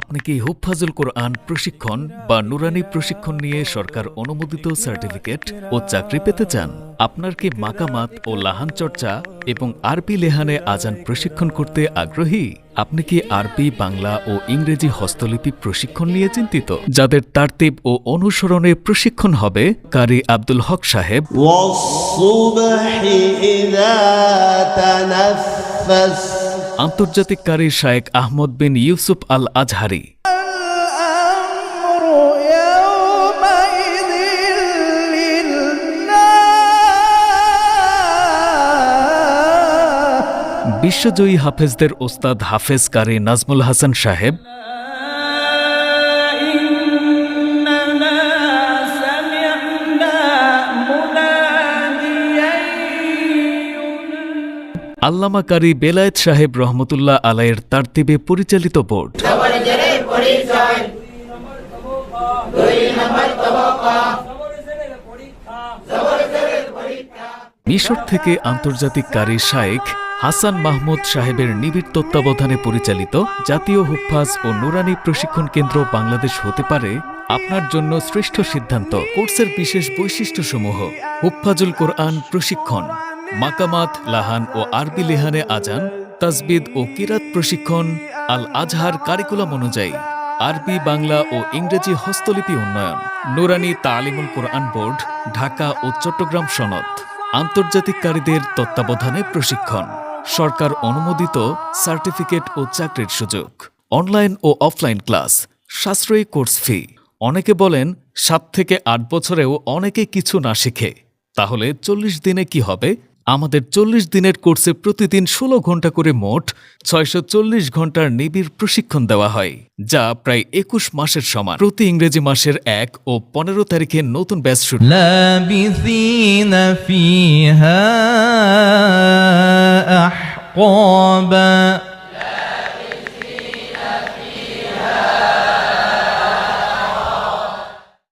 আপনি কি হুফাজুল কোরআন প্রশিক্ষণ বা নুরানি প্রশিক্ষণ নিয়ে সরকার অনুমোদিত সার্টিফিকেট ও চাকরি পেতে চান? আপনার কি মাকামাত ও লাহান চর্চা এবং আরবি লেহানে আজান প্রশিক্ষণ করতে আগ্রহী? আপনি কি আরবি, বাংলা ও ইংরেজি হস্তলিপি প্রশিক্ষণ নিয়ে চিন্তিত? যাদের তারতিব ও অনুসরণে প্রশিক্ষণ হবে কারি আব্দুল হক সাহেব, আন্তর্জাতিক কারি শায়েখ আহমদ বিন ইউসুফ আল আজহারি, বিশ্বজয়ী হাফেজদের ওস্তাদ হাফেজ কারি নাজমুল হাসান সাহেব, আল্লামা কারি বেলায়েত সাহেব রহমতুল্লাহ আলাইয়ের তারতিবে পরিচালিত বোর্ড, মিশর থেকে আন্তর্জাতিক কারি শায়েখ হাসান মাহমুদ সাহেবের নিবিড় তত্ত্বাবধানে পরিচালিত জাতীয় হুফাজ ও নুরানি প্রশিক্ষণ কেন্দ্র বাংলাদেশ হতে পারে আপনার জন্য শ্রেষ্ঠ সিদ্ধান্ত। কোর্সের বিশেষ বৈশিষ্ট্যসমূহ: হুফাজুল কোরআন প্রশিক্ষণ, মাকামাত, লাহান ও আরবি লেহানে আজান, তাজবিদ ও কিরাত প্রশিক্ষণ, আল আজহার কারিকুলাম অনুযায়ী আরবি, বাংলা ও ইংরেজি হস্তলিপি উন্নয়ন, নুরানি তালিমুল কোরআন বোর্ড, ঢাকা ও চট্টগ্রাম সনদ, আন্তর্জাতিক কারীদের তত্ত্বাবধানে প্রশিক্ষণ, সরকার অনুমোদিত সার্টিফিকেট ও চাকরির সুযোগ, অনলাইন ও অফলাইন ক্লাস, সাশ্রয়ী কোর্স ফি। অনেকে বলেন 7 থেকে 8 বছরেও অনেকে কিছু না শিখে, তাহলে 40 দিনে কি হবে? আমাদের 40 দিনের কোর্সে প্রতিদিন 16 ঘন্টা করে মোট 640 ঘন্টার নিবিড় প্রশিক্ষণ দেওয়া হয়, যা প্রায় 21 মাসের সমান। প্রতি ইংরেজি মাসের 1 ও 15 তারিখে নতুন ব্যাচ শুরু। লাবিসিনা ফিহা আহকাবা।